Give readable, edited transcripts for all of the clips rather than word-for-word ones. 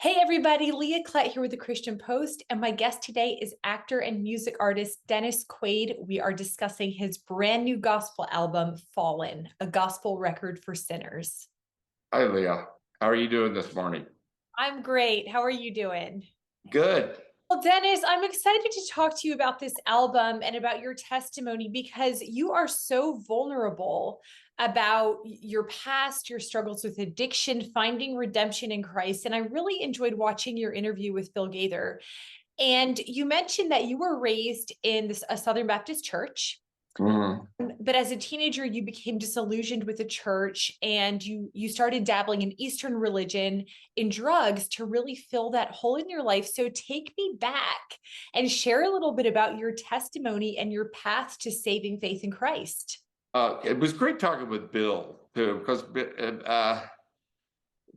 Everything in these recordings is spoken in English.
Hey everybody, Leah Klett here with the Christian Post, and my guest today is actor and music artist Dennis Quaid. We are discussing his brand new gospel album, Fallen, a gospel record for sinners. Hi, Leah. How are you doing this morning? I'm great. How are you doing? Good. Well, Dennis, I'm excited to talk to you about this album and about your testimony because you are so vulnerable about your past, your struggles with addiction, finding redemption in Christ. And I really enjoyed watching your interview with Bill Gaither. And you mentioned that you were raised in a Southern Baptist church, Mhm. but as a teenager, you became disillusioned with the church and you started dabbling in Eastern religion, in drugs to really fill that hole in your life. So take me back and share a little bit about your testimony and your path to saving faith in Christ. It was great talking with Bill too, because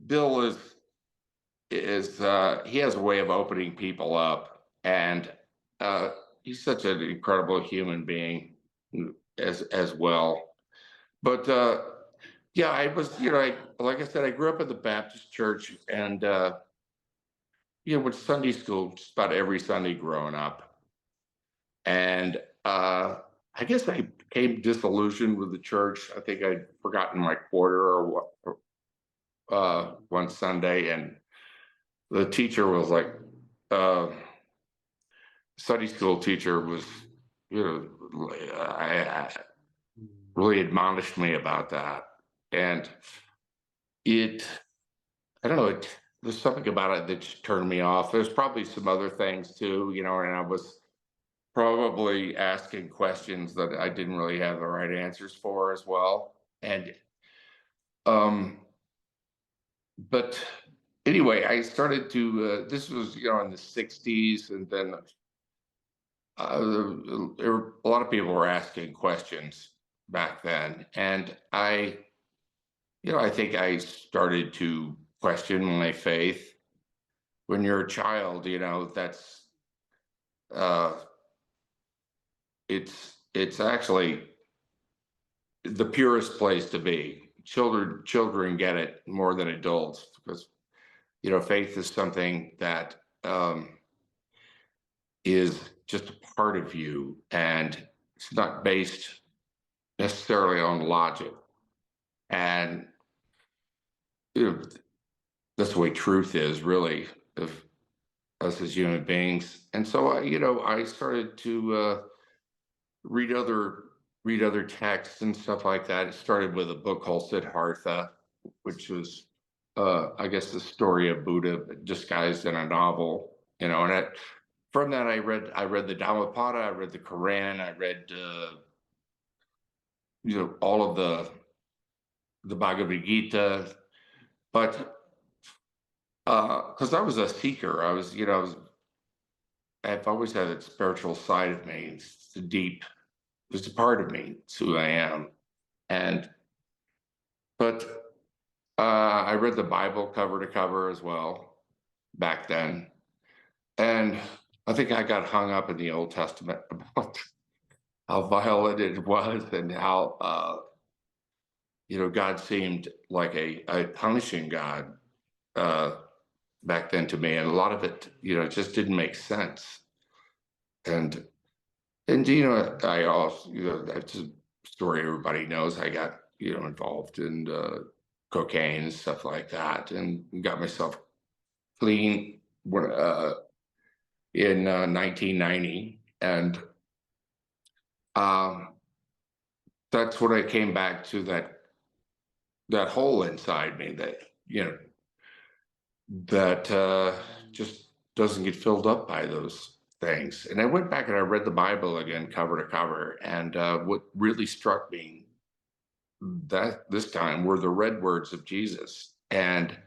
Bill is he has a way of opening people up, and he's such an incredible human being as well. But yeah, I was like I said, I grew up in the Baptist church, and with Sunday school just about every Sunday growing up. And I guess I became disillusioned with the church. I think I'd forgotten my quarter or what one Sunday, and the teacher was like, uh, Sunday school teacher was, I really admonished me about that, and it, I don't know, there's something about it that just turned me off. There's probably some other things too, and I was probably asking questions that I didn't really have the right answers for as well. And um, but anyway, I started to. This was in the '60s, and then a lot of people were asking questions back then, and I think I started to question my faith. When you're a child, that's uh, it's actually the purest place to be. Children get it more than adults because faith is something that is just a part of you, and it's not based necessarily on logic. And you know, that's the way truth is, really, of us as human beings. And so I started to read other read other texts and stuff like that. It started with a book called Siddhartha, which was, I guess, the story of Buddha disguised in a novel. From that, I read the Dhammapada, I read the Quran, I read all of the Bhagavad Gita, but because I was a seeker, I've always had that spiritual side of me. It's deep. It's a part of me. It's who I am. And but I read the Bible cover to cover as well back then, and I think I got hung up in the Old Testament about how violent it was and how God seemed like a punishing God uh, back then to me, and a lot of it, just didn't make sense. And I also, that's a story everybody knows. I got involved in cocaine and stuff like that, and got myself clean in 1990, and um, that's when I came back to that hole inside me that that just doesn't get filled up by those things. And I went back and I read the Bible again, cover to cover, and what really struck me that this time were the red words of Jesus and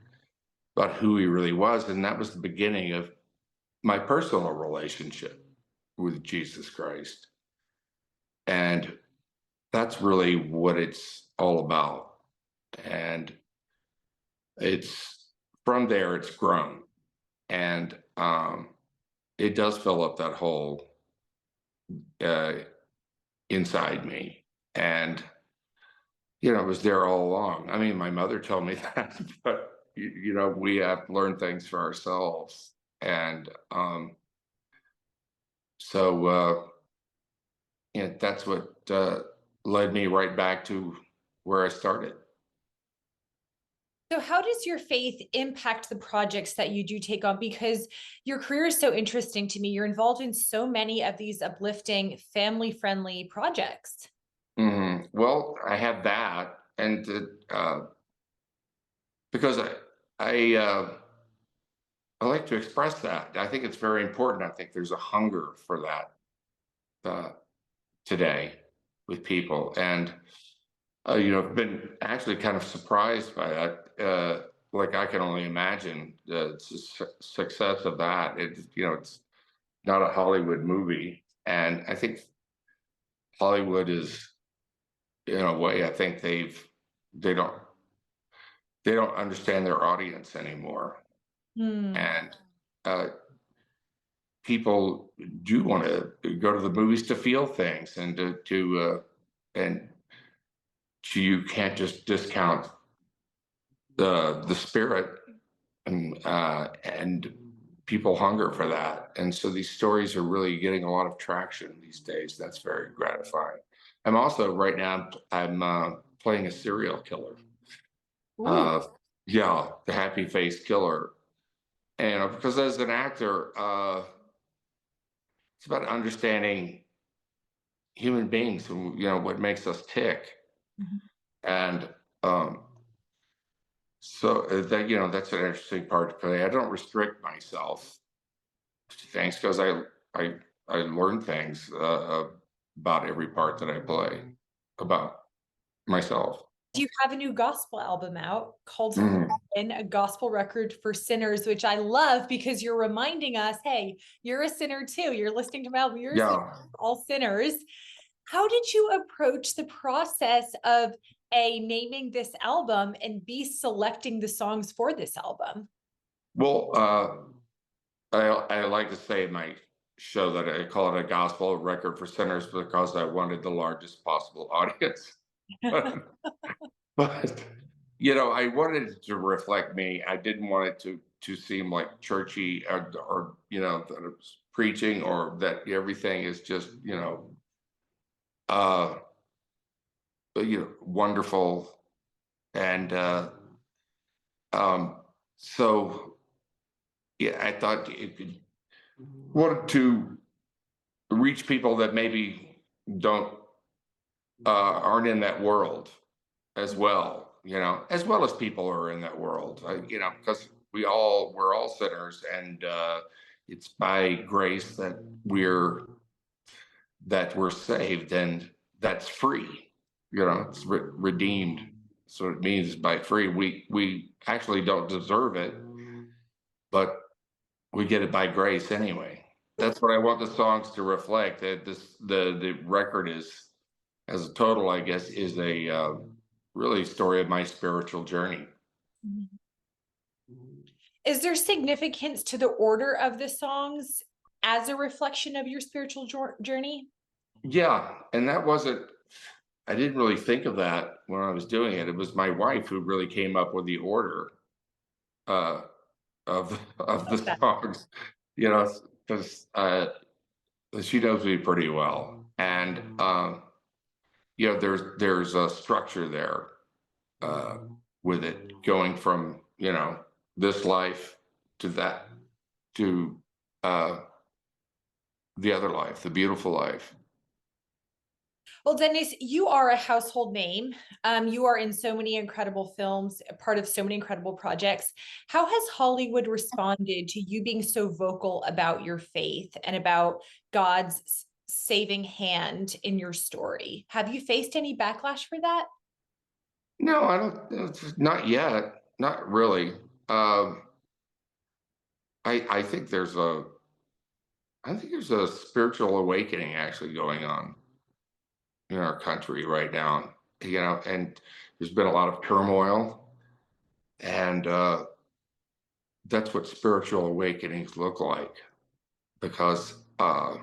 about who he really was, and that was the beginning of my personal relationship with Jesus Christ. And that's really what it's all about. And it's from there it's grown. And it does fill up that hole uh, inside me. And it was there all along. I mean, my mother told me that, but we have to learn things for ourselves. And so, that's what led me right back to where I started. So, how does your faith impact the projects that you do take on? Because your career is so interesting to me. You're involved in so many of these uplifting, family friendly projects. Well, I have that, and because I I like to express that. I think it's very important. I think there's a hunger for that uh, today with people, and I've been actually kind of surprised by that. Like I can only imagine the success of that. It's not a Hollywood movie, and I think Hollywood is, in a way, I think they don't they don't understand their audience anymore, Hmm. and uh, people do want to go to the movies to feel things and and you can't just discount the spirit, and people hunger for that. And so these stories are really getting a lot of traction these days. That's very gratifying. I'm also right now I'm playing a serial killer. Ooh. Uh, yeah, the happy face killer. And because as an actor, it's about understanding human beings and what makes us tick. Mhm. And um, so that's an interesting part to play. I don't restrict myself to things because I I learn things about every part that I play about myself. You have a new gospel album out called Mhm. In a Gospel Record for Sinners, which I love because you're reminding us, hey, you're a sinner too. You're listening to my album, you're a sinner, Yeah. all sinners. How did you approach the process of naming this album and B selecting the songs for this album? Well, I like to say in my show that I call it a gospel record for sinners because I wanted the largest possible audience. But I wanted it to reflect me. I didn't want it to seem like churchy, or that it's preaching, or that everything is just uh wonderful. And um so yeah, I thought it could wanted to reach people that maybe don't aren't in that world as well, as well as people who are in that world, because we're all sinners, and it's by grace that we're saved, and that's free. It's redeemed. So it means by free, we actually don't deserve it, but we get it by grace anyway. That's what I want the songs to reflect. That the record is, as a total, I guess, is a really story of my spiritual journey. Is there significance to the order of the songs as a reflection of your spiritual journey? Yeah, and that wasn't. I didn't really think of that when I was doing it. It was my wife who really came up with the order uh, of the songs. Because she knows me pretty well, and there's a structure there uh, with it, going from this life to that, to uh, the other life, the beautiful life. Well, Dennis, you are a household name. You are in so many incredible films, a part of so many incredible projects. How has Hollywood responded to you being so vocal about your faith and about God's saving hand in your story? Have you faced any backlash for that? No, I don't. Not yet. Not really. Um, I think there's a spiritual awakening actually going on in our country right now. And there's been a lot of turmoil, and that's what spiritual awakenings look like, because of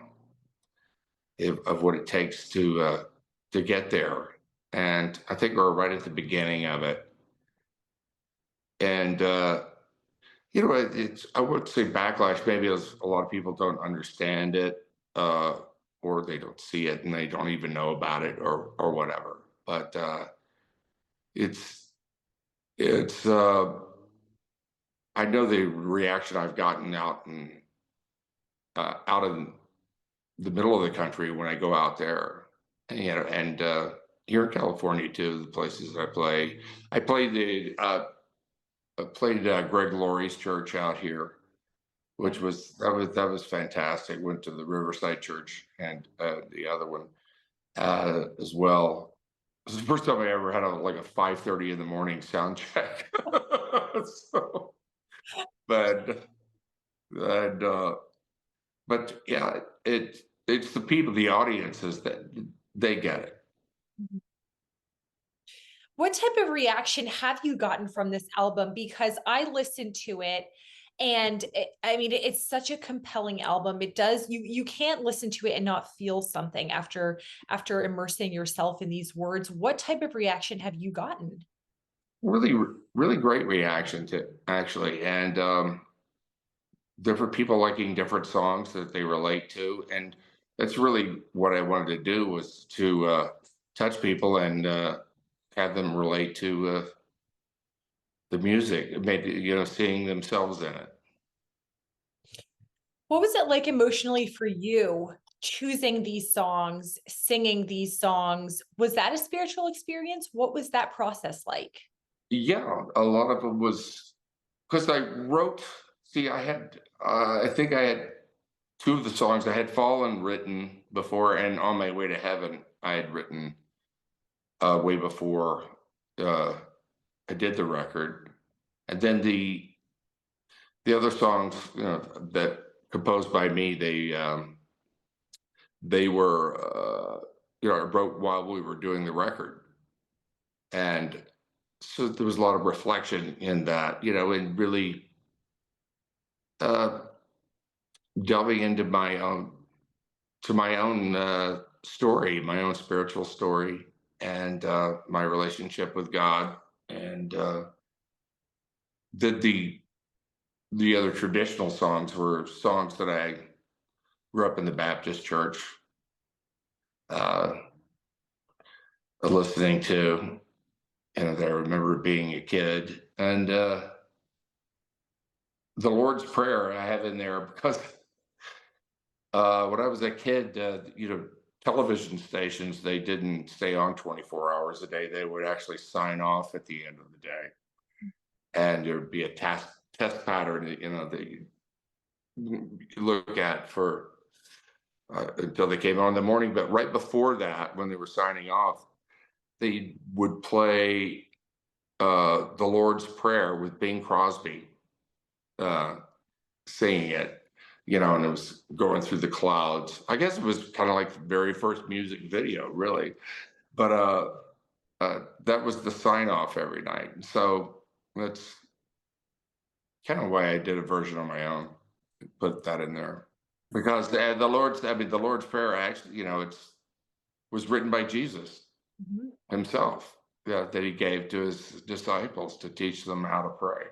what it takes to get there. And I think we're right at the beginning of it. And it's, I would say backlash. Maybe it's a lot of people don't understand it, uh, or they don't see it, and they don't even know about it, or whatever. But it's it's. I know the reaction I've gotten out in the middle of the country when I go out there, and here in California too, the places I play. I played Greg Laurie's church out here, which Okay. was fantastic. Went to the Riverside Church and the other one as well. It was the first time I ever had like a 5:30 in the morning sound check. So, but and but yeah, it's the people, the audiences that they get it. Mhm. What type of reaction have you gotten from this album? Because I listened to it and I mean it's such a compelling album. It does you can't listen to it and not feel something after immersing yourself in these words. What type of reaction have you gotten? Really, really great reaction to actually, and different people liking different songs that they relate to, and that's really what I wanted to do, was to touch people and have them relate to the music, maybe seeing themselves in it. What was it like emotionally for you choosing these songs, singing these songs? Was that a spiritual experience? What was that process like? Yeah, a lot of it was because I wrote. See, I think I had two of the songs. I had Fallen written before, and On My Way to Heaven I had written way before uh, I did the record. And then the other songs, that composed by me, they were I wrote while we were doing the record, and so there was a lot of reflection in that, and really uh, delving into my own story, my own spiritual story, and my relationship with God, and the the other traditional songs were songs that I grew up in the Baptist church uh, listening to, and that I remember being a kid. And the Lord's Prayer I have in there because when I was a kid, television stations, they didn't stay on 24 hours a day. They would actually sign off at the end of the day, and there would be a test pattern, that you look at for until they came on in the morning. But right before that, when they were signing off, they would play the Lord's Prayer with Bing Crosby uh, singing it, and it was going through the clouds. I guess it was kind of like the very first music video, really. But that was the sign off every night. So that's kind of why I did a version on my own, put that in there. Because the Lord's Prayer actually, was written by Jesus Mhm. himself, yeah, that he gave to his disciples to teach them how to pray.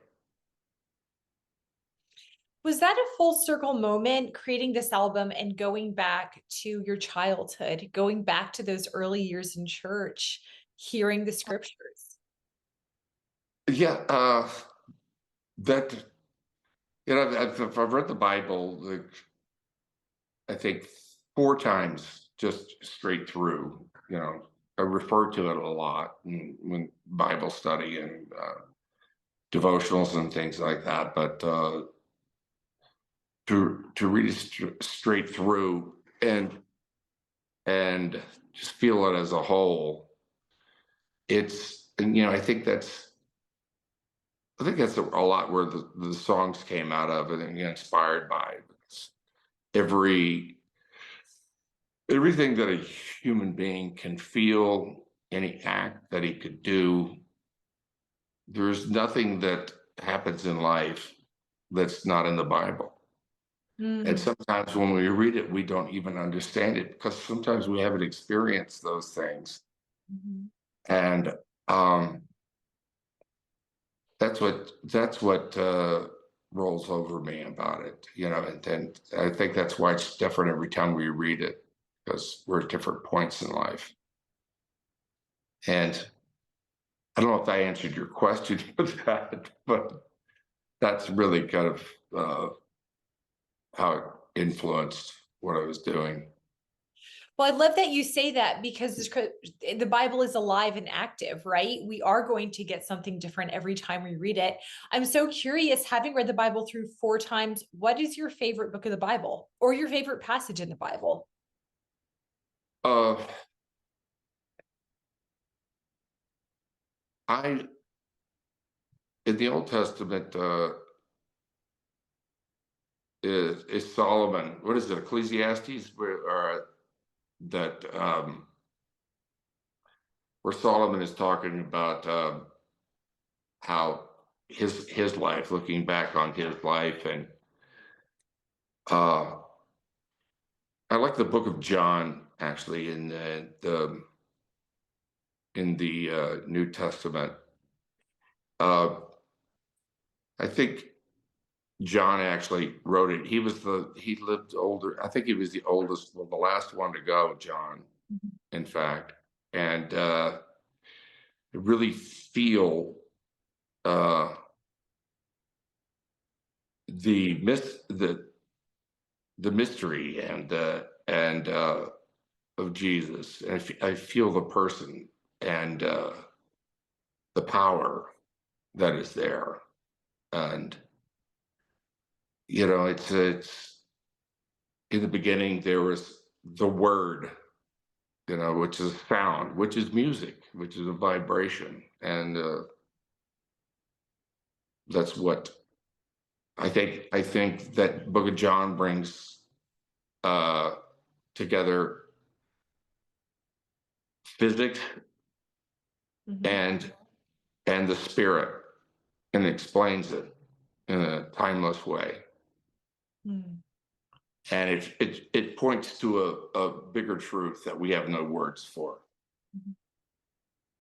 Was that a full circle moment creating this album and going back to your childhood, going back to those early years in church, hearing the scriptures? Yeah, that I've read the Bible, like, I think 4 times just straight through. I refer to it a lot when Bible study and devotionals and things like that. But to read it straight through and just feel it as a whole, and I think that's a lot where the songs came out of, and inspired by. Every Everything that a human being can feel, any act that he could do, there's nothing that happens in life that's not in the Bible. And Mm, sometimes when we read it, we don't even understand it because sometimes we haven't experienced those things. mhm. And um, that's what rolls over me about it, and I think that's why it's different every time we read it, because we're at different points in life. And I don't know if I answered your question with that, but that's really kind of how it influenced what I was doing. Well, I love that you say that because the Bible is alive and active, right? We are going to get something different every time we read it. I'm so curious, having read the Bible through 4 times, what is your favorite book of the Bible or your favorite passage in the Bible? Uh, I in the Old Testament is Solomon. What is it? Ecclesiastes, that where Solomon is talking about how his life, looking back on his life, and uh, I like the Book of John actually in the New Testament. Uh, I think John actually wrote it. He lived older. I think he was the oldest, well, the last one to go. John, Mhm. in fact, and really feel uh, the mis the mystery and of Jesus. And I feel the person and the power that is there. And it's in the beginning there was the Word, which is sound, which is music, which is a vibration, and that's what I think that Book of John brings uh, together physics Mhm. and the spirit, and explains it in a timeless way. Mm. And it points to a bigger truth that we have no words for.